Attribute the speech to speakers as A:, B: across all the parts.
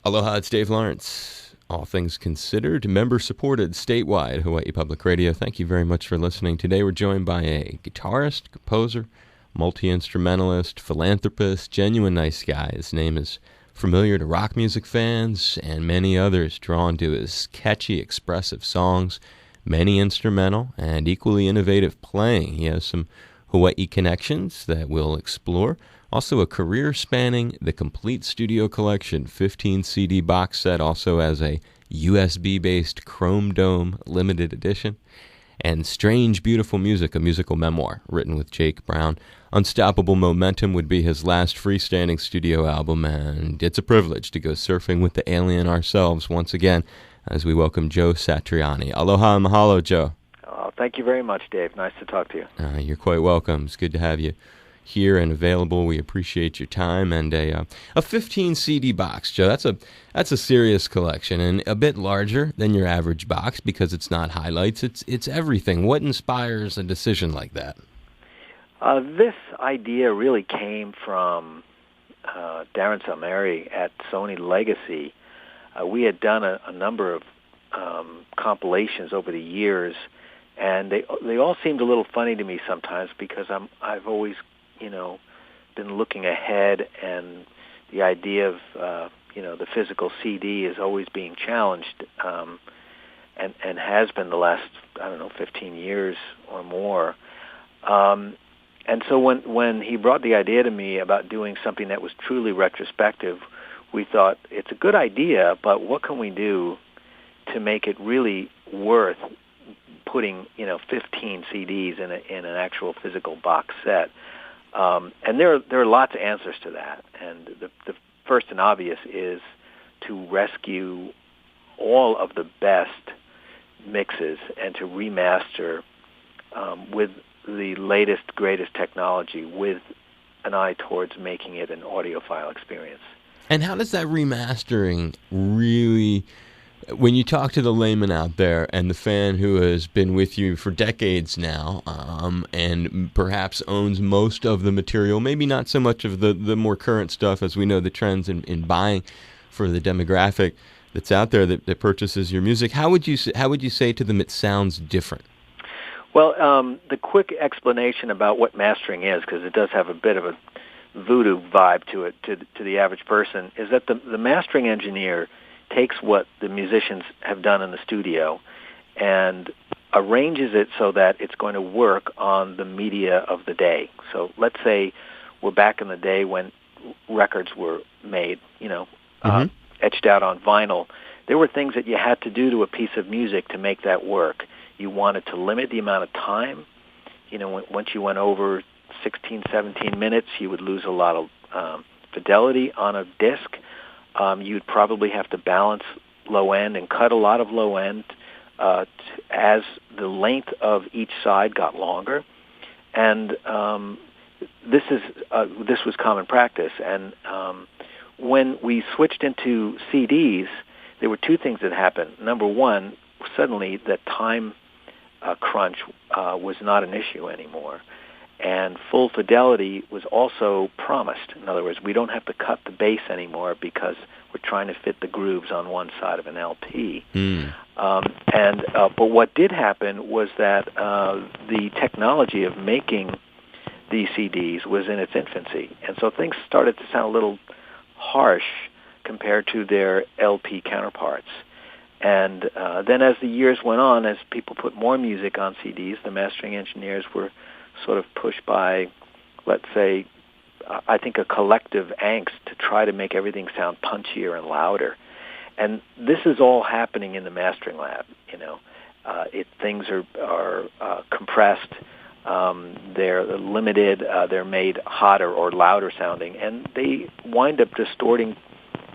A: Aloha, it's Dave Lawrence. All things considered, member-supported, statewide Hawaii Public Radio. Thank you very much for listening. Today we're joined by a guitarist, composer, multi-instrumentalist, philanthropist, genuine nice guy. His name is familiar to rock music fans and many others drawn to his catchy, expressive songs, many instrumental, and equally innovative playing. He has some Hawaii connections that we'll explore. Also a career spanning the complete studio collection, 15 CD box set, also as a USB-based Chrome Dome limited edition. And Strange Beautiful Music, a musical memoir written with Jake Brown. Unstoppable Momentum would be his last freestanding studio album, and it's a privilege to go surfing with the alien ourselves once again as we welcome Joe Satriani. Aloha and mahalo, Joe.
B: Oh, thank you very much, Dave. Nice to talk to you.
A: You're quite welcome. It's good to have you here and available. We appreciate your time. And a 15 CD box, Joe. That's a serious collection and a bit larger than your average box because it's not highlights. It's everything. What inspires a decision like that?
B: This idea really came from Darren Salmeri at Sony Legacy. We had done a number of compilations over the years, and they all seemed a little funny to me sometimes because I've always been looking ahead, and the idea of the physical CD is always being challenged, and has been the last 15 years or more. And so when he brought the idea to me about doing something that was truly retrospective, we thought it's a good idea, but what can we do to make it really worth putting 15 CDs in an actual physical box set? And there are lots of answers to that. And the first and obvious is to rescue all of the best mixes and to remaster with the latest, greatest technology with an eye towards making it an audiophile experience.
A: And how does that remastering really, when you talk to the layman out there and the fan who has been with you for decades now, and perhaps owns most of the material, maybe not so much of the more current stuff as we know the trends in buying for the demographic that's out there that purchases your music, how would you say to them it sounds different?
B: Well, the quick explanation about what mastering is, because it does have a bit of a voodoo vibe to it to the average person, is that the mastering engineer takes what the musicians have done in the studio and arranges it so that it's going to work on the media of the day. So let's say we're back in the day when records were made, etched out on vinyl. There were things that you had to do to a piece of music to make that work. You wanted to limit the amount of time. Once you went over 16, 17 minutes, you would lose a lot of fidelity on a disc. You'd probably have to balance low end and cut a lot of low end as the length of each side got longer. And this was common practice. And when we switched into CDs, there were two things that happened. Number one, suddenly that time crunch was not an issue anymore. And full fidelity was also promised. In other words, we don't have to cut the bass anymore because we're trying to fit the grooves on one side of an LP. But what did happen was that the technology of making these CDs was in its infancy. And so things started to sound a little harsh compared to their LP counterparts. And then as the years went on, as people put more music on CDs, the mastering engineers were sort of pushed by, let's say, I think a collective angst to try to make everything sound punchier and louder. And this is all happening in the mastering lab. Things are compressed, they're limited, they're made hotter or louder sounding, and they wind up distorting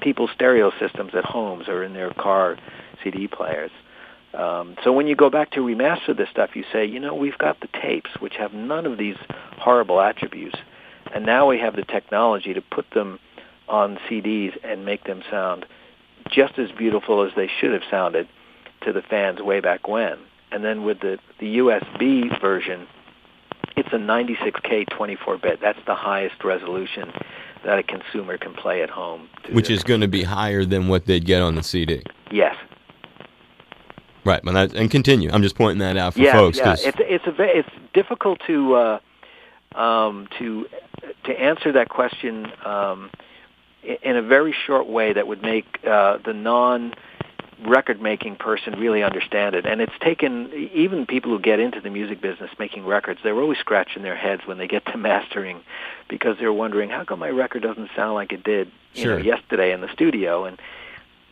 B: people's stereo systems at homes or in their car CD players. So when you go back to remaster this stuff, you say, we've got the tapes, which have none of these horrible attributes, and now we have the technology to put them on CDs and make them sound just as beautiful as they should have sounded to the fans way back when. And then with the USB version, it's a 96K 24-bit. That's the highest resolution that a consumer can play at home.
A: Which is going to be higher than what they'd get on the CD.
B: Yes.
A: Right, and continue. I'm just pointing that out for folks.
B: Yeah, it's difficult to answer that question in a very short way that would make the non-record-making person really understand it. And it's taken, even people who get into the music business making records, they're always scratching their heads when they get to mastering, because they're wondering, how come my record doesn't sound like it did yesterday in the studio? And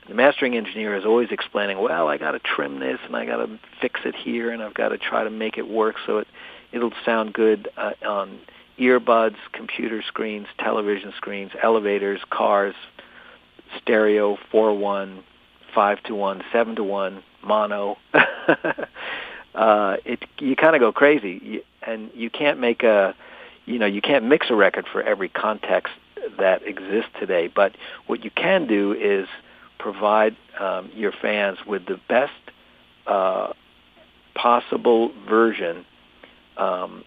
B: the mastering engineer is always explaining, well, I got to trim this, and I got to fix it here, and I've got to try to make it work so it'll sound good on earbuds, computer screens, television screens, elevators, cars, stereo, 4-1, 5-1, 7-1, mono. You kind of go crazy, and you can't you can't mix a record for every context that exists today. But what you can do is provide your fans with the best possible version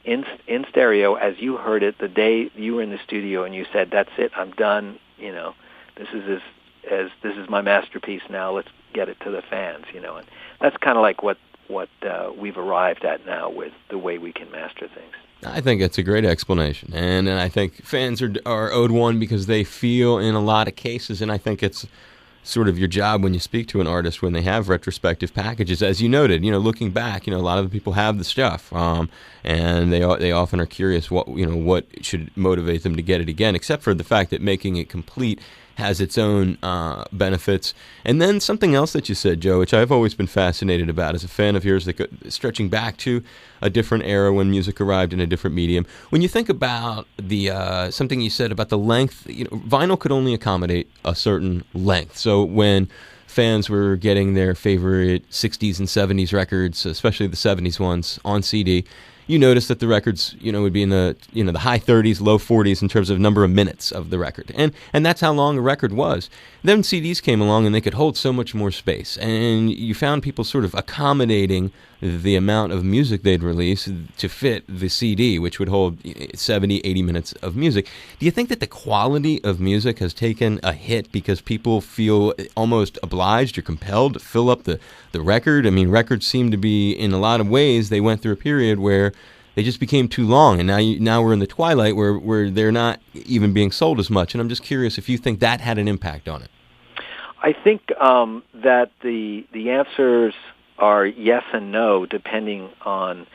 B: in stereo as you heard it the day you were in the studio and you said, "That's it, I'm done. This is my masterpiece. Now let's get it to the fans." And that's kind of like what we've arrived at now with the way we can master things.
A: I think that's a great explanation, and I think fans are owed one because they feel in a lot of cases, and I think it's sort of your job when you speak to an artist when they have retrospective packages, as you noted. Looking back, a lot of the people have the stuff, and they often are curious what should motivate them to get it again. Except for the fact that making it complete has its own benefits. And then something else that you said, Joe, which I've always been fascinated about as a fan of yours, stretching back to a different era when music arrived in a different medium. When you think about the something you said about the length, vinyl could only accommodate a certain length. So when fans were getting their favorite 60s and 70s records, especially the 70s ones, on CD, you notice that the records, would be in the, the high 30s, low 40s in terms of number of minutes of the record. And that's how long a record was. Then CDs came along and they could hold so much more space. And you found people sort of accommodating the amount of music they'd release to fit the CD, which would hold 70, 80 minutes of music. Do you think that the quality of music has taken a hit because people feel almost obliged or compelled to fill up the record? I mean, records seem to be, in a lot of ways, they went through a period where they just became too long, and now we're in the twilight where they're not even being sold as much. And I'm just curious if you think that had an impact on it.
B: I think that the answers are yes and no, depending on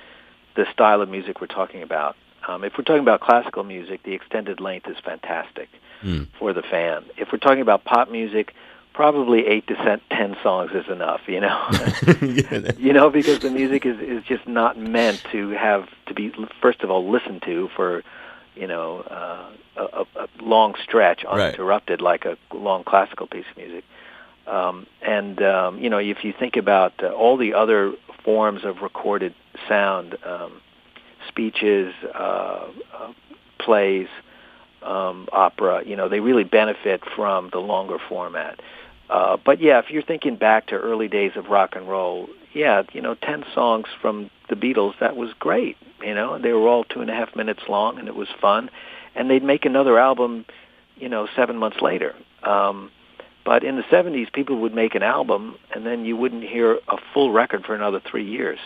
B: the style of music we're talking about. If we're talking about classical music, the extended length is fantastic for the fan. If we're talking about pop music, probably 8 to 10 songs is enough, because the music is just not meant to be, first of all, listened to for, a long stretch uninterrupted, like a long classical piece of music. If you think about all the other forms of recorded sound, speeches, plays, opera, they really benefit from the longer format. But yeah, if you're thinking back to early days of rock and roll, 10 songs from the Beatles, that was great. They were all 2.5 minutes long, and it was fun. And they'd make another album, 7 months later. But in the 70s, people would make an album, and then you wouldn't hear a full record for another 3 years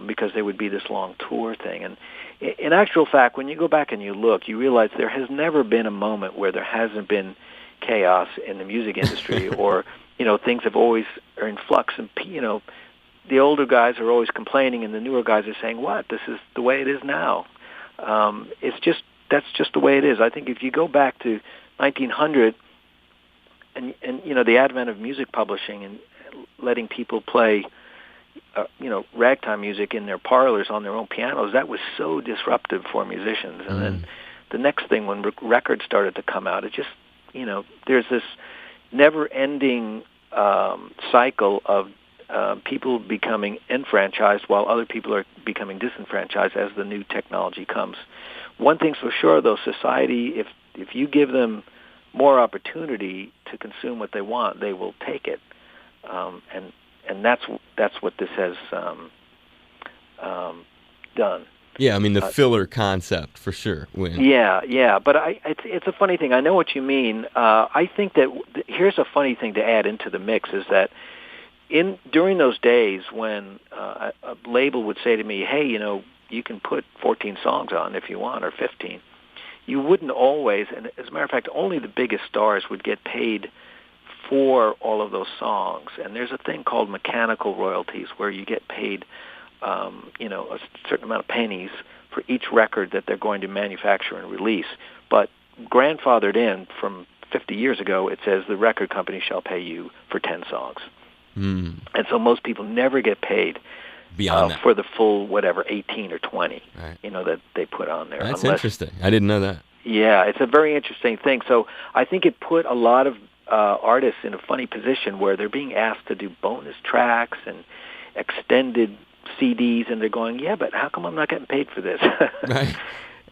B: because there would be this long tour thing. And in actual fact, when you go back and you look, you realize there has never been a moment where there hasn't been chaos in the music industry or, things have always are in flux. And, the older guys are always complaining, and the newer guys are saying, what? This is the way it is now. That's just the way it is. I think if you go back to 1900, and the advent of music publishing and letting people play, ragtime music in their parlors on their own pianos, that was so disruptive for musicians. And then the next thing, when records started to come out, it just, there's this never-ending cycle of people becoming enfranchised while other people are becoming disenfranchised as the new technology comes. One thing's for sure, though, society, if you give them more opportunity to consume what they want, they will take it, and that's what this has done.
A: Yeah, I mean the filler concept for sure.
B: Yeah, but it's a funny thing. I know what you mean. I think that here's a funny thing to add into the mix is that during those days when a label would say to me, "Hey, you can put 14 songs on if you want, or 15." You wouldn't always, and as a matter of fact, only the biggest stars would get paid for all of those songs. And there's a thing called mechanical royalties where you get paid, a certain amount of pennies for each record that they're going to manufacture and release. But grandfathered in from 50 years ago, it says the record company shall pay you for 10 songs.
A: Mm.
B: And so most people never get paid
A: beyond that
B: for the full, 18 or 20,
A: right.
B: That they put on there.
A: That's interesting. I didn't know that.
B: Yeah, it's a very interesting thing. So I think it put a lot of artists in a funny position where they're being asked to do bonus tracks and extended CDs, and they're going, yeah, but how come I'm not getting paid for this?
A: Right.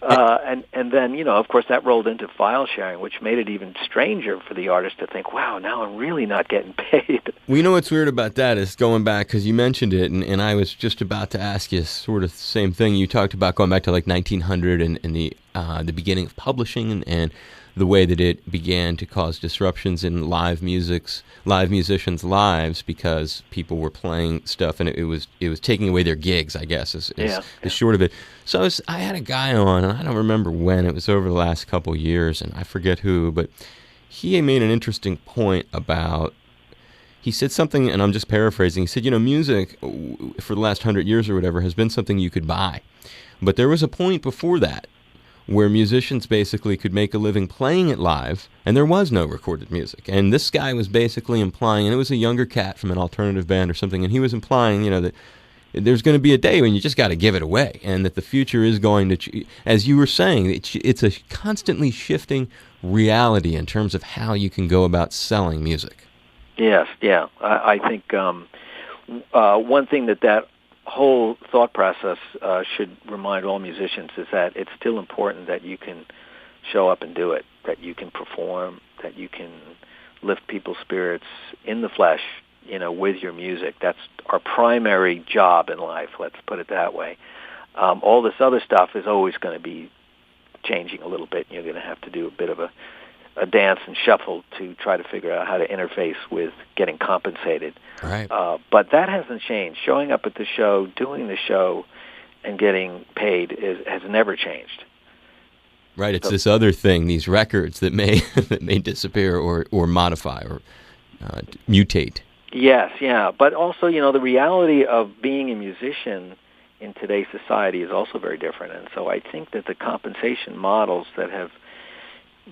B: And then, of course, that rolled into file sharing, which made it even stranger for the artist to think, wow, now I'm really not getting paid.
A: Well, you know what's weird about that is going back, because you mentioned it, and I was just about to ask you sort of the same thing. You talked about going back to like 1900 and the beginning of publishing and the way that it began to cause disruptions in live musicians' lives because people were playing stuff and it was taking away their gigs, I guess, is the short of it. So I had a guy on, and I don't remember when, it was over the last couple of years, and I forget who, but he made an interesting point about, he said something, and I'm just paraphrasing, he said, music for the last 100 years or whatever has been something you could buy. But there was a point before that where musicians basically could make a living playing it live, and there was no recorded music. And this guy was basically implying, and it was a younger cat from an alternative band or something, and he was implying, that there's going to be a day when you just got to give it away, and that the future is going to, as you were saying, it's a constantly shifting reality in terms of how you can go about selling music.
B: Yes, yeah. I think one thing that whole thought process should remind all musicians is that it's still important that you can show up and do it, that you can perform, that you can lift people's spirits in the flesh, with your music. That's our primary job in life, let's put it that way. All this other stuff is always going to be changing a little bit. You're going to have to do a bit of a dance and shuffle to try to figure out how to interface with getting compensated.
A: Right.
B: But that hasn't changed. Showing up at the show, doing the show, and getting paid has never changed.
A: Right. It's this other thing, these records that may disappear or modify or mutate.
B: Yes, yeah. But also, the reality of being a musician in today's society is also very different. And so I think that the compensation models that have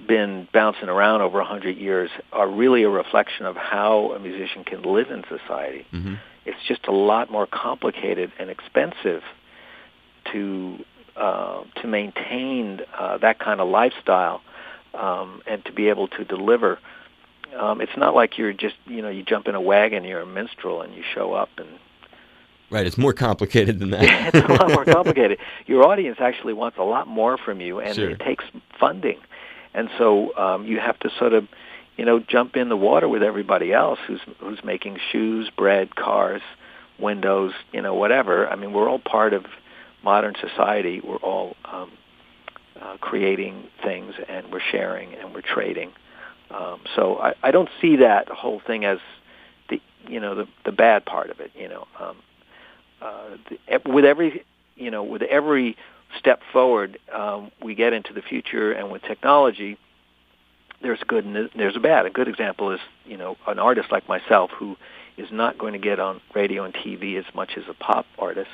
B: been bouncing around over 100 years are really a reflection of how a musician can live in society. Mm-hmm. It's just a lot more complicated and expensive to maintain that kind of lifestyle and to be able to deliver. It's not like you're just, you jump in a wagon, you're a minstrel, and you show up and...
A: Right, it's more complicated than that.
B: It's a lot more complicated. Your audience actually wants a lot more from you, and
A: Sure.
B: It takes funding. And so you have to sort of, jump in the water with everybody else who's making shoes, bread, cars, windows, whatever. I mean, we're all part of modern society. We're all creating things, and we're sharing, and we're trading. So I don't see that whole thing as the bad part of it. With every step forward, we get into the future, and with technology, there's a good and there's a bad. A good example is, an artist like myself who is not going to get on radio and TV as much as a pop artist,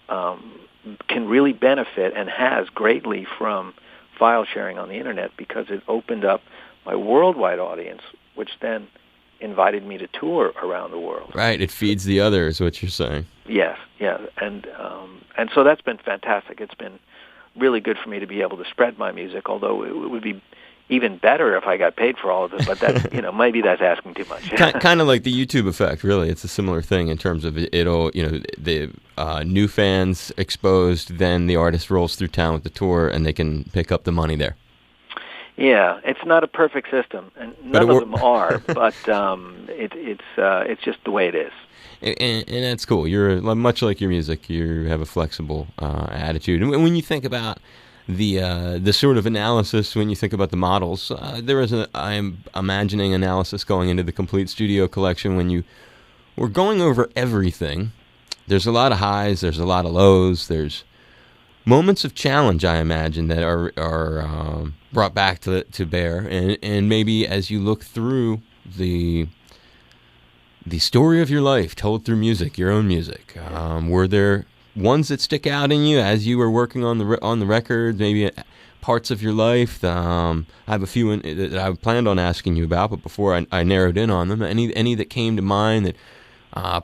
B: can really benefit and has greatly from file sharing on the internet because it opened up my worldwide audience, which then invited me to tour around the world.
A: Right, it feeds the other, is what you're saying.
B: Yes, yeah, and so that's been fantastic. It's been really good for me to be able to spread my music, although it would be even better if I got paid for all of it, but that's, maybe that's asking too much.
A: Kind of like the YouTube effect, really. It's a similar thing in terms of it'll, the new fans exposed, then the artist rolls through town with the tour, and they can pick up the money there.
B: Yeah, it's not a perfect system, and none of them are, but it's just the way it is.
A: And that's cool. You're much like your music. You have a flexible attitude. And when you think about the sort of analysis, when you think about the models, there is I'm imagining analysis going into the complete studio collection when you were going over everything. There's a lot of highs. There's a lot of lows. There's moments of challenge, I imagine, that are brought back to bear. And maybe as you look through the story of your life told through music, your own music, were there ones that stick out in you as you were working on the record, maybe parts of your life? I have a few that I planned on asking you about, but before I narrowed in on them, any that came to mind, that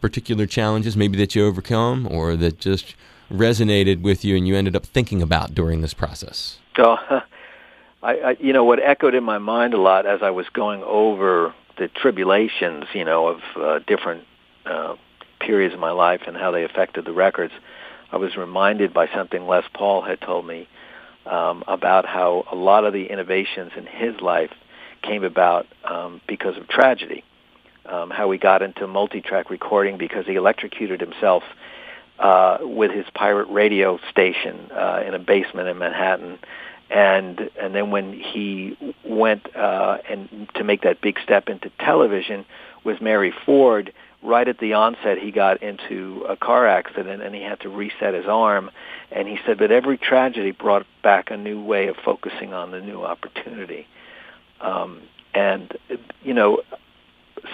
A: particular challenges maybe that you overcome or that just resonated with you and you ended up thinking about during this process?
B: Oh, what echoed in my mind a lot as I was going over the tribulations, of different periods of my life and how they affected the records, I was reminded by something Les Paul had told me about how a lot of the innovations in his life came about because of tragedy. How he got into multi-track recording because he electrocuted himself with his pirate radio station in a basement in Manhattan. And then when he went and to make that big step into television with Mary Ford, right at the onset he got into a car accident and he had to reset his arm. And he said that every tragedy brought back a new way of focusing on the new opportunity. And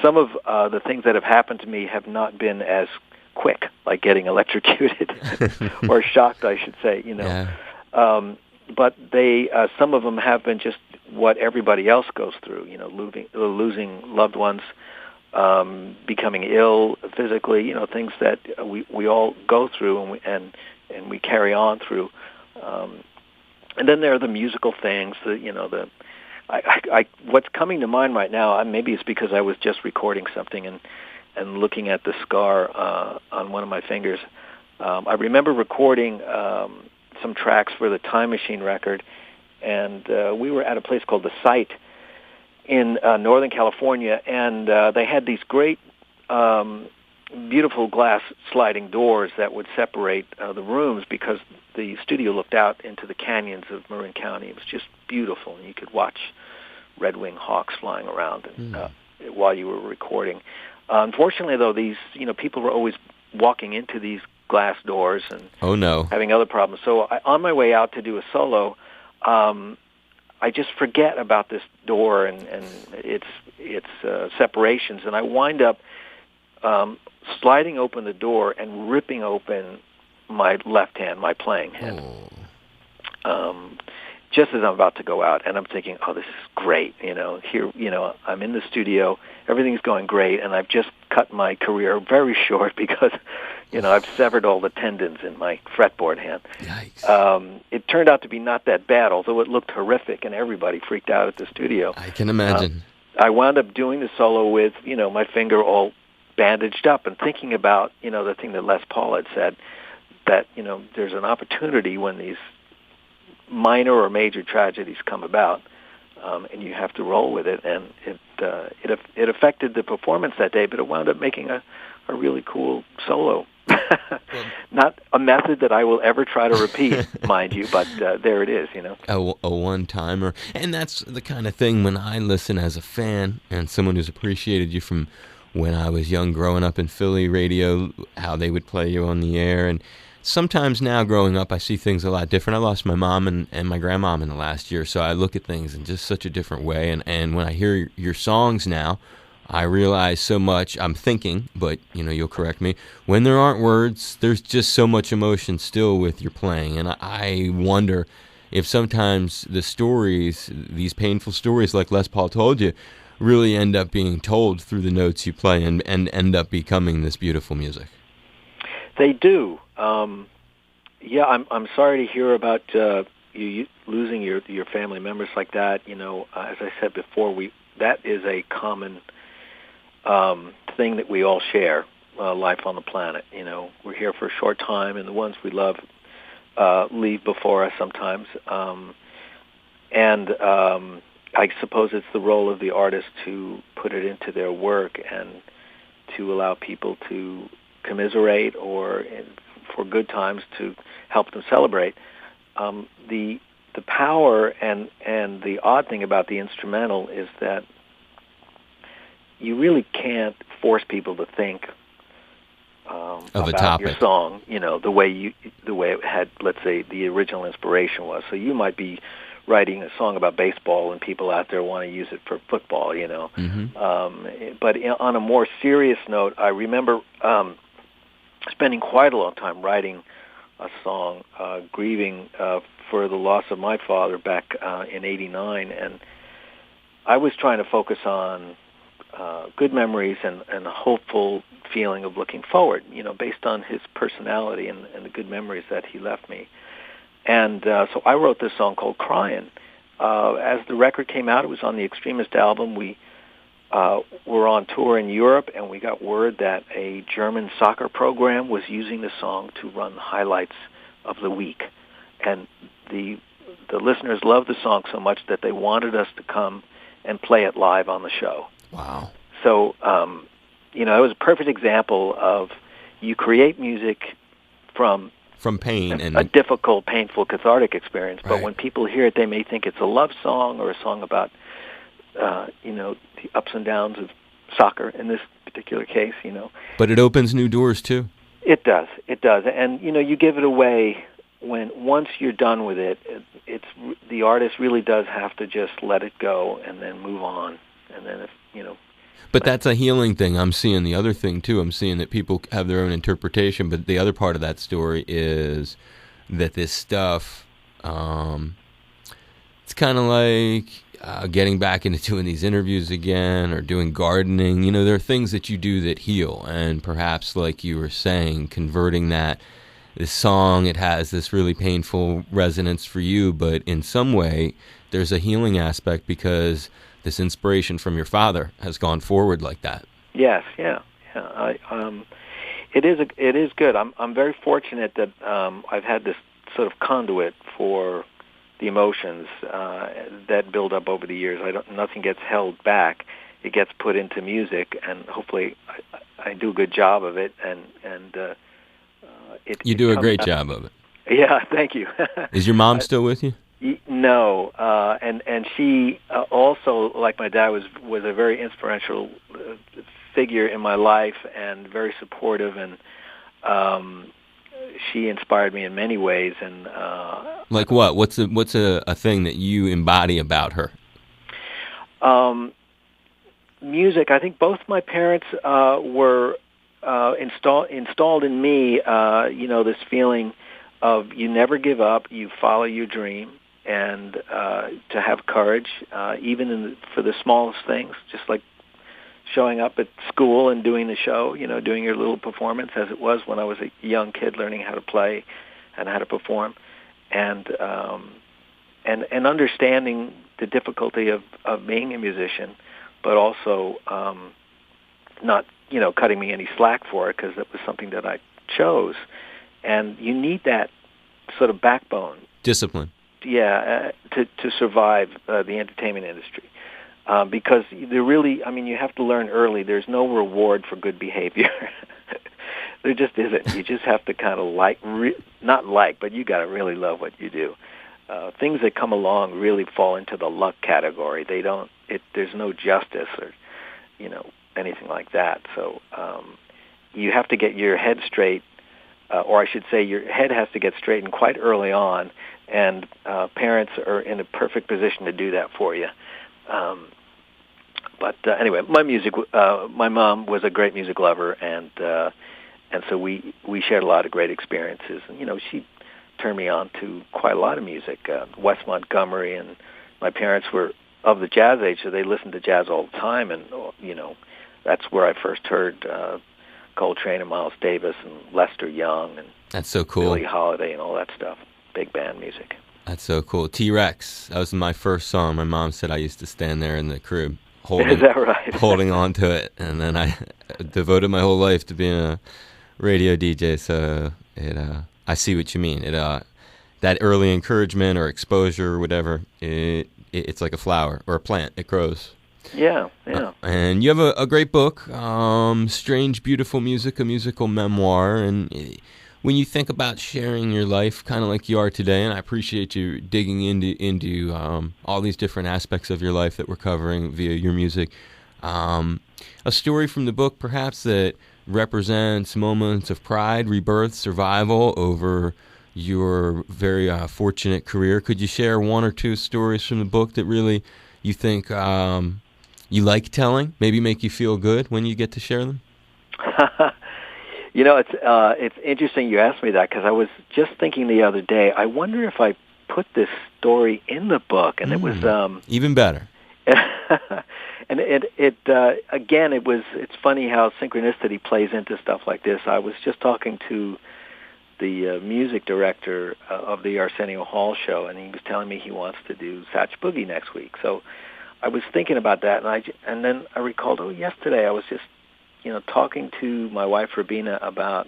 B: some of the things that have happened to me have not been as quick, like getting electrocuted or shocked, I should say.
A: Yeah.
B: But they, some of them have been just what everybody else goes through. Losing loved ones, becoming ill physically. Things that we all go through and we carry on through. And then there are the musical things. What's coming to mind right now, maybe it's because I was just recording something and looking at the scar on one of my fingers. I remember recording some tracks for the Time Machine record, and we were at a place called The Site in Northern California, and they had these great, beautiful glass sliding doors that would separate the rooms because the studio looked out into the canyons of Marin County. It was just beautiful, and you could watch red-winged hawks flying around while you were recording. Unfortunately, though, these people were always walking into these glass doors and having other problems. So on my way out to do a solo, I just forget about this door and its separations, and I wind up sliding open the door and ripping open my left hand, my playing hand. Just as I'm about to go out, and I'm thinking, oh, this is great. Here, I'm in the studio, everything's going great, and I've just cut my career very short because, I've severed all the tendons in my fretboard hand.
A: Yikes.
B: It turned out to be not that bad, although it looked horrific, and everybody freaked out at the studio.
A: I can imagine.
B: I wound up doing the solo with, my finger all bandaged up and thinking about, the thing that Les Paul had said, that, there's an opportunity when these minor or major tragedies come about, and you have to roll with it. And it affected the performance that day, but it wound up making a really cool solo. Not a method that I will ever try to repeat, mind you, but there it is,
A: A one-timer. And that's the kind of thing when I listen as a fan and someone who's appreciated you from when I was young growing up in Philly radio, how they would play you on the air. And sometimes now growing up, I see things a lot different. I lost my mom and my grandmom in the last year, so I look at things in just such a different way. And when I hear your songs now, I realize so much. I'm thinking, but you'll correct me. When there aren't words, there's just so much emotion still with your playing. And I wonder if sometimes the stories, these painful stories like Les Paul told you, really end up being told through the notes you play and end up becoming this beautiful music.
B: They do. Yeah, I'm sorry to hear about you losing your family members like that. As I said before, that is a common thing that we all share. Life on the planet. We're here for a short time, and the ones we love leave before us sometimes. And I suppose it's the role of the artist to put it into their work and to allow people to commiserate or, for good times, to help them celebrate. The power and the odd thing about the instrumental is that you really can't force people to think
A: of a
B: about
A: topic.
B: your song, the way it had, let's say, the original inspiration was. So you might be writing a song about baseball, and people out there want to use it for football,
A: Mm-hmm.
B: But on a more serious note, I remember spending quite a long time writing a song, grieving for the loss of my father back in '89, and I was trying to focus on good memories and a hopeful feeling of looking forward, based on his personality and the good memories that he left me. And so I wrote this song called "Crying." As the record came out, it was on the Extremist album. We were on tour in Europe, and we got word that a German soccer program was using the song to run highlights of the week. And the listeners loved the song so much that they wanted us to come and play it live on the show.
A: Wow.
B: So, it was a perfect example of you create music from
A: pain and
B: a difficult, painful, cathartic experience. But
A: right.
B: when people hear it, they may think it's a love song or a song about, the ups and downs of soccer in this particular case,
A: But it opens new doors, too.
B: It does. And, you give it away once you're done with it, the artist really does have to just let it go and then move on. And then
A: But that's a healing thing. I'm seeing the other thing, too. I'm seeing that people have their own interpretation, but the other part of that story is that this stuff, it's kind of like getting back into doing these interviews again or doing gardening. There are things that you do that heal, and perhaps, like you were saying, converting this song, it has this really painful resonance for you, but in some way, there's a healing aspect because this inspiration from your father has gone forward like that.
B: Yes, yeah. It is good. I'm very fortunate that I've had this sort of conduit for the emotions that build up over the years. Nothing gets held back. It gets put into music, and hopefully I do a good job of it.
A: You do a great job of it.
B: Yeah, thank you.
A: Is your mom still with you?
B: No, and she also, like my dad, was a very influential figure in my life and very supportive, and she inspired me in many ways. And
A: like what? What's a thing that you embody about her?
B: Music. I think both my parents were installed in me. This feeling of you never give up, you follow your dream, and to have courage, even for the smallest things, just like showing up at school and doing the show, doing your little performance, as it was when I was a young kid learning how to play and how to perform, and understanding the difficulty of being a musician, but also not, cutting me any slack for it, because it was something that I chose. And you need that sort of backbone.
A: Discipline.
B: Yeah, to survive the entertainment industry. Because there really, you have to learn early. There's no reward for good behavior. There just isn't. You just have to kind of not like, but you got to really love what you do. Things that come along really fall into the luck category. There's no justice or, anything like that. So you have to get your head straight, or I should say your head has to get straightened quite early on, and parents are in a perfect position to do that for you. But anyway, my mom was a great music lover, and so we shared a lot of great experiences. And she turned me on to quite a lot of music. Wes Montgomery, and my parents were of the jazz age, so they listened to jazz all the time, and that's where I first heard Coltrane and Miles Davis and Lester Young and
A: that's so cool.
B: Billie Holiday and all that stuff. Big band music.
A: That's so cool. T-Rex, that was my first song. My mom said I used to stand there in the crib
B: Is that right?
A: holding on to it, and then I devoted my whole life to being a radio DJ, so I see what you mean. that early encouragement or exposure or whatever, it's like a flower or a plant. It grows.
B: Yeah.
A: And you have a great book, Strange Beautiful Music, a musical memoir. And when you think about sharing your life kind of like you are today, and I appreciate you digging into all these different aspects of your life that we're covering via your music, a story from the book perhaps that represents moments of pride, rebirth, survival over your very fortunate career. Could you share one or two stories from the book that really you think you like telling, maybe make you feel good when you get to share them?
B: It's interesting you asked me that, because I was just thinking the other day, I wonder if I put this story in the book, and it was
A: even better.
B: And it's funny how synchronicity plays into stuff like this. I was just talking to the music director of the Arsenio Hall show, and he was telling me he wants to do Satch Boogie next week. So I was thinking about that, and then I recalled, yesterday I was just, talking to my wife Rabina about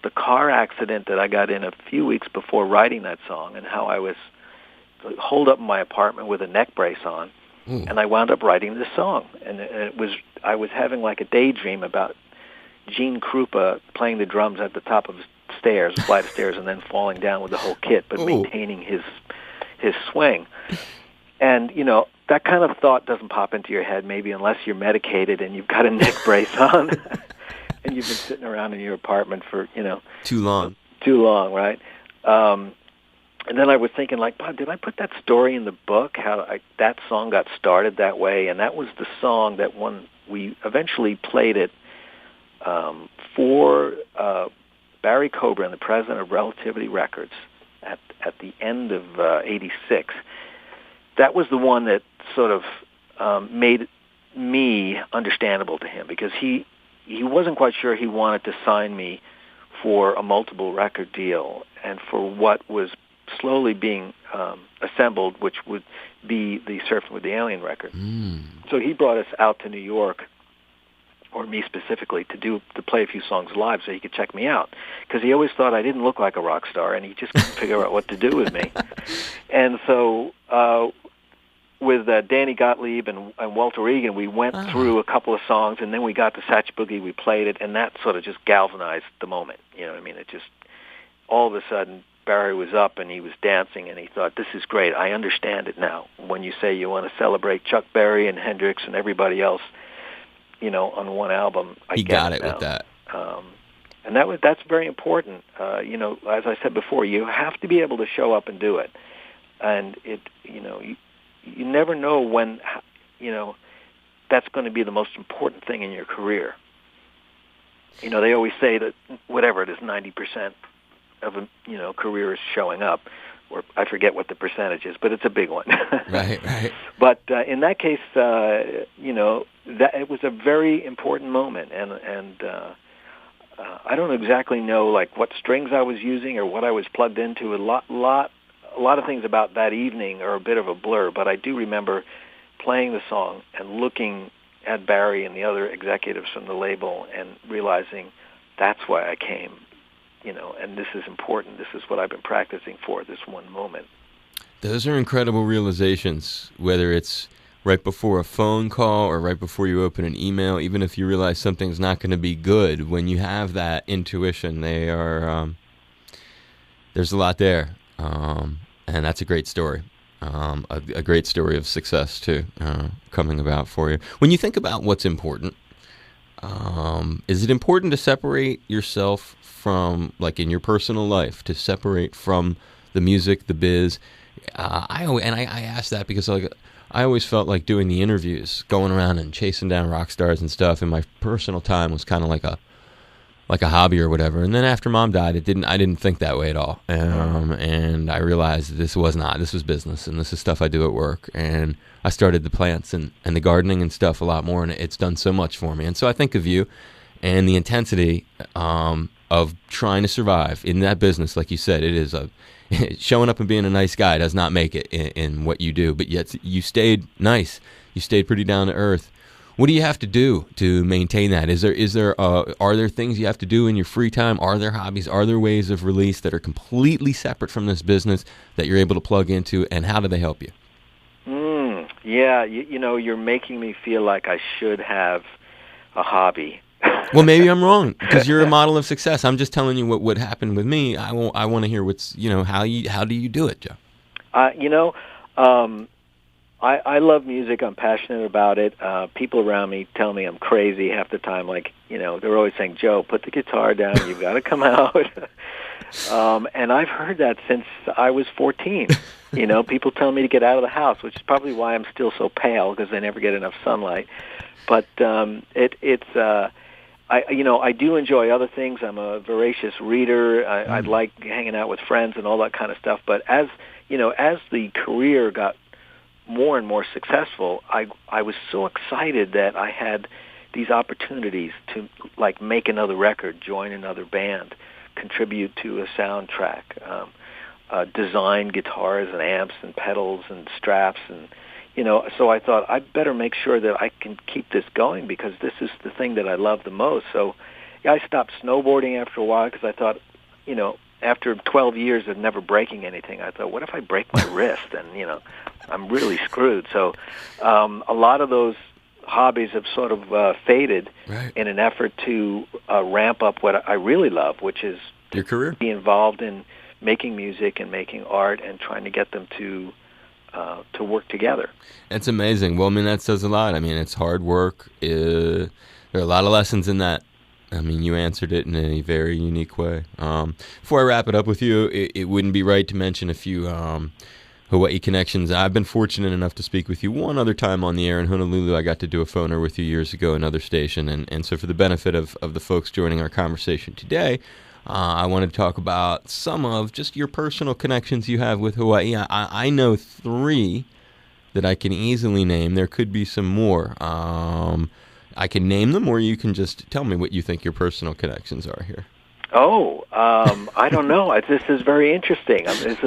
B: the car accident that I got in a few weeks before writing that song, and how I was holed up in my apartment with a neck brace on, and I wound up writing this song. And I was having like a daydream about Gene Krupa playing the drums at the top of a flight of stairs, and then falling down with the whole kit, but maintaining his swing. And, that kind of thought doesn't pop into your head, maybe unless you're medicated and you've got a neck brace on and you've been sitting around in your apartment for,
A: Too long,
B: right? And then I was thinking, Bob, did I put that story in the book, that song got started that way? And that was the song that we eventually played it for Barry Coburn, the president of Relativity Records, at the end of '86. That was the one that sort of made me understandable to him, because he wasn't quite sure he wanted to sign me for a multiple record deal and for what was slowly being assembled, which would be the Surfing with the Alien record. So he brought us out to New York, or me specifically, to play a few songs live so he could check me out, because he always thought I didn't look like a rock star, and he just couldn't figure out what to do with me. And so with Danny Gottlieb and Walter Regan, we went through a couple of songs, and then we got to Satch Boogie, we played it, and that sort of just galvanized the moment. You know what I mean? It just, all of a sudden, Barry was up and he was dancing, and he thought, this is great. I understand it now. When you say you want to celebrate Chuck Berry and Hendrix and everybody else, on one album,
A: he got it with that.
B: And that's very important. As I said before, you have to be able to show up and do it. And you never know when, that's going to be the most important thing in your career. They always say that whatever it is, 90% of a career is showing up, or I forget what the percentage is, but it's a big one.
A: Right.
B: But in that case, that it was a very important moment, and I don't exactly know what strings I was using or what I was plugged into. A lot of things about that evening are a bit of a blur, but I do remember playing the song and looking at Barry and the other executives from the label and realizing that's why I came, and this is important. This is what I've been practicing for, this one moment.
A: Those are incredible realizations, whether it's right before a phone call or right before you open an email, even if you realize something's not going to be good. When you have that intuition, there's a lot there. And that's a great story, a great story of success, too, coming about for you. When you think about what's important, is it important to separate yourself from, in your personal life, to separate from the music, the biz? I ask that because I always felt like doing the interviews, going around and chasing down rock stars and stuff, and my personal time was kind of like a hobby or whatever. And then after Mom died, I didn't think that way at all. And I realized this was business, and this is stuff I do at work. And I started the plants and the gardening and stuff a lot more, and it's done so much for me. And so I think of you and the intensity of trying to survive in that business. Like you said, it is showing up and being a nice guy does not make it in what you do, but yet you stayed nice. You stayed pretty down to earth. What do you have to do to maintain that? Are there things you have to do in your free time? Are there hobbies? Are there ways of release that are completely separate from this business that you're able to plug into, and how do they help you?
B: Yeah, you know, you're making me feel like I should have a hobby.
A: Well, maybe I'm wrong because you're a model of success. I'm just telling you what happened with me. I want to hear how do you do it, Joe?
B: You know, I love music. I'm passionate about it. People around me tell me I'm crazy half the time. Like, you know, they're always saying, Joe, put the guitar down. You've got to come out. And I've heard that since I was 14. You know, people tell me to get out of the house, which is probably why I'm still so pale because I never get enough sunlight. But I do enjoy other things. I'm a voracious reader. I like hanging out with friends and all that kind of stuff. But as the career got more and more successful, I was so excited that I had these opportunities to like make another record, join another band, contribute to a soundtrack, design guitars and amps and pedals and straps, and so I thought I'd better make sure that I can keep this going because this is the thing that I love the most. So I stopped snowboarding after a while because I thought, after 12 years of never breaking anything, I thought, what if I break my wrist? And, I'm really screwed. So a lot of those hobbies have sort of faded in an effort to ramp up what I really love, which is
A: your career,
B: be involved in making music and making art and trying to get them to work together. It's
A: amazing. Well, I mean, that says a lot. I mean, it's hard work. There are a lot of lessons in that. I mean, you answered it in a very unique way. Before I wrap it up with you, it wouldn't be right to mention a few Hawaii connections. I've been fortunate enough to speak with you one other time on the air in Honolulu. I got to do a phoner with you years ago, another station. And so for the benefit of the folks joining our conversation today, I want to talk about some of just your personal connections you have with Hawaii. I know 3 that I can easily name. There could be some more. I can name them, or you can just tell me what you think your personal connections are here.
B: I don't know. This is very interesting. This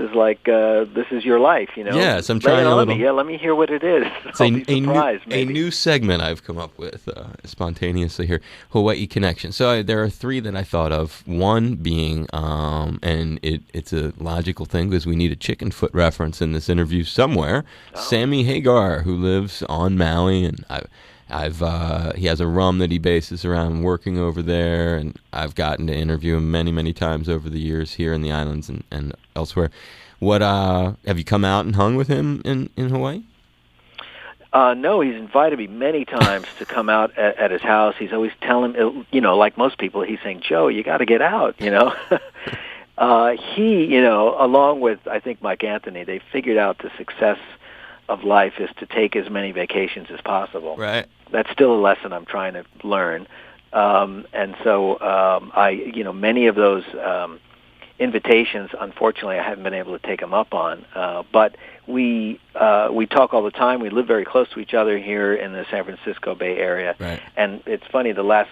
B: is your life,
A: Yes, I'm trying
B: let me hear what it is.
A: It's a new segment I've come up with spontaneously here. Hawaii Connection. So there are 3 that I thought of. One being, and it's a logical thing because we need a chicken foot reference in this interview somewhere. Sammy Hagar, who lives on Maui, and he has a rum that he bases around working over there, and I've gotten to interview him many, many times over the years here in the islands and elsewhere. What have you come out and hung with him in Hawaii?
B: No, he's invited me many times to come out at his house. He's always telling, like most people, he's saying, Joe, you got to get out, He, along with, I think, Mike Anthony, they figured out the success of life is to take as many vacations as possible.
A: Right.
B: That's still a lesson I'm trying to learn. And so many of those invitations, unfortunately, I haven't been able to take them up on. But we talk all the time. We live very close to each other here in the San Francisco Bay Area.
A: Right.
B: And it's funny, the last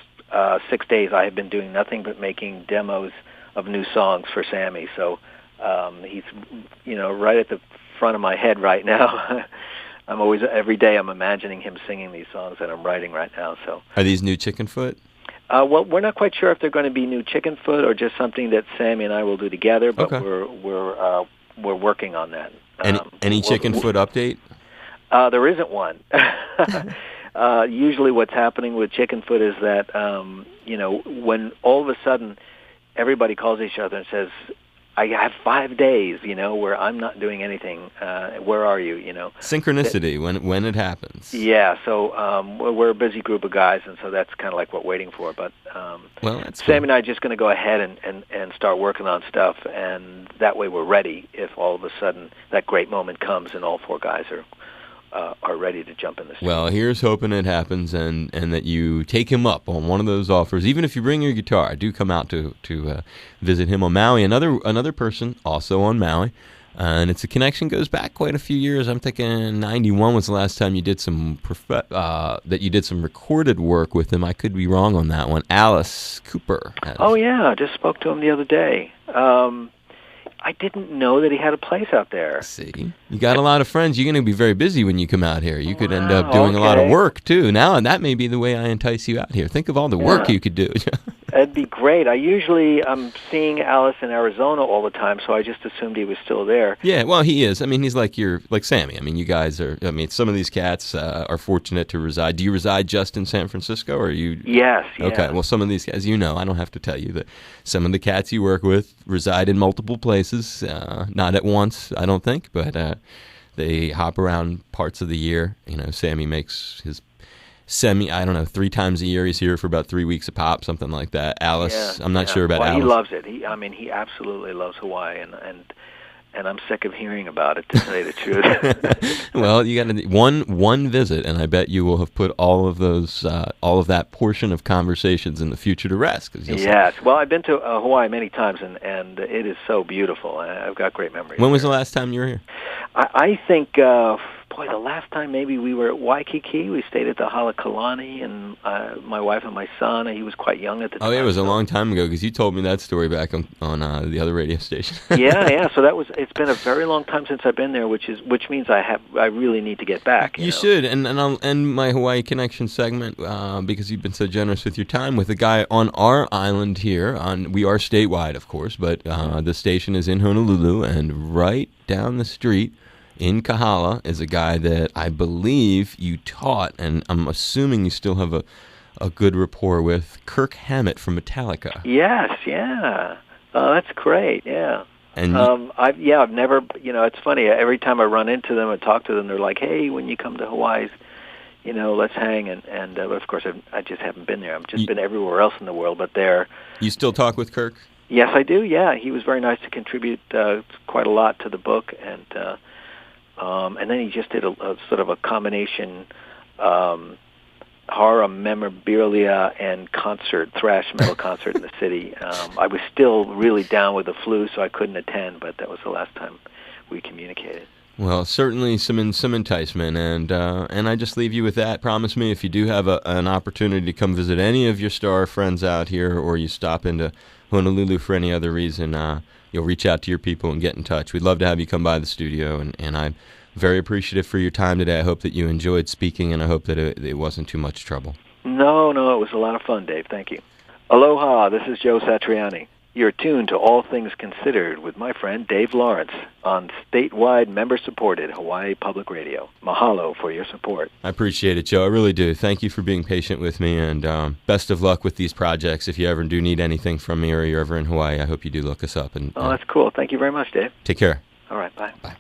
B: 6 days I have been doing nothing but making demos of new songs for Sammy. So he's, right at the front of my head right now. Every day I'm imagining him singing these songs that I'm writing right now. So
A: are these new Chickenfoot?
B: Well, we're not quite sure if they're going to be new Chickenfoot or just something that Sammy and I will do together, but we're working on that.
A: Any Chickenfoot update?
B: There isn't one. Usually what's happening with Chickenfoot is that when all of a sudden everybody calls each other and says, I have 5 days, where I'm not doing anything. Where are you,
A: Synchronicity, when it happens.
B: Yeah, so we're a busy group of guys, and so that's kind of like what we're waiting for. But Sam and I are just going to go ahead and start working on stuff, and that way we're ready if all of a sudden that great moment comes and all 4 guys are ready to jump in the studio.
A: Well, here's hoping it happens and that you take him up on one of those offers. Even if you bring your guitar, do come out to visit him on Maui. Another person also on Maui, and it's a connection goes back quite a few years. I'm thinking 91 was the last time you did some recorded work with him. I could be wrong on that one. Alice Cooper.
B: Oh yeah, I just spoke to him the other day. I didn't know that he had a place out there.
A: See, you got a lot of friends. You're going to be very busy when you come out here. You could end up doing
B: okay.
A: a lot of work, too. Now, and that may be the way I entice you out here. Think of all the work you could do.
B: That'd be great. I'm seeing Alice in Arizona all the time, so I just assumed he was still there.
A: Yeah, well, he is. I mean, he's like Sammy. I mean, you guys are. I mean, some of these cats are fortunate to reside. Do you reside just in San Francisco, or are you?
B: Yes.
A: Okay.
B: Yeah.
A: Well, some of these guys, I don't have to tell you that some of the cats you work with reside in multiple places. Not at once, I don't think, but they hop around parts of the year. Sammy makes his 3 times a year. He's here for about 3 weeks a pop, something like that. Alice, I'm not sure about Alice.
B: He loves it. He absolutely loves Hawaii, and I'm sick of hearing about it, to say the truth.
A: Well, you got one visit, and I bet you will have put all of that portion of conversations in the future to rest.
B: Yes. Well, I've been to Hawaii many times, and it is so beautiful. I've got great memories.
A: When was the last time you were here?
B: I think, the last time maybe we were at Waikiki. We stayed at the Halekulani, and my wife and my son. He was quite young at the time.
A: Oh, it was a long time ago, because you told me that story back on the other radio station.
B: Yeah. So it's been a very long time since I've been there, which means I really need to get back.
A: You should, and I'll end my Hawaii Connection segment because you've been so generous with your time with a guy on our island here. We are statewide, of course, but the station is in Honolulu, and right down the street in Kahala is a guy that I believe you taught, and I'm assuming you still have a good rapport with, Kirk Hammett from Metallica.
B: Yes, yeah. Oh, that's great, yeah.
A: And
B: I've never, it's funny, every time I run into them and talk to them, they're like, hey, when you come to Hawaii, let's hang, and of course, I just haven't been there. I've just been everywhere else in the world, but there.
A: You still talk with Kirk?
B: Yes, I do, yeah. He was very nice to contribute quite a lot to the book, and then he just did a sort of a combination horror memorabilia and thrash metal concert in the city. I was still really down with the flu, so I couldn't attend, but that was the last time we communicated.
A: Well, certainly some enticement, and I just leave you with that. Promise me, if you do have an opportunity to come visit any of your star friends out here, or you stop into Honolulu for any other reason, you'll reach out to your people and get in touch. We'd love to have you come by the studio, and I'm very appreciative for your time today. I hope that you enjoyed speaking, and I hope that it wasn't too much trouble. No,
B: it was a lot of fun, Dave. Thank you. Aloha, this is Joe Satriani. You're tuned to All Things Considered with my friend Dave Lawrence on statewide member-supported Hawaii Public Radio. Mahalo for your support.
A: I appreciate it, Joe. I really do. Thank you for being patient with me, and best of luck with these projects. If you ever do need anything from me or you're ever in Hawaii, I hope you do look us up.
B: That's cool. Thank you very much, Dave.
A: Take care.
B: All right, bye.
A: Bye.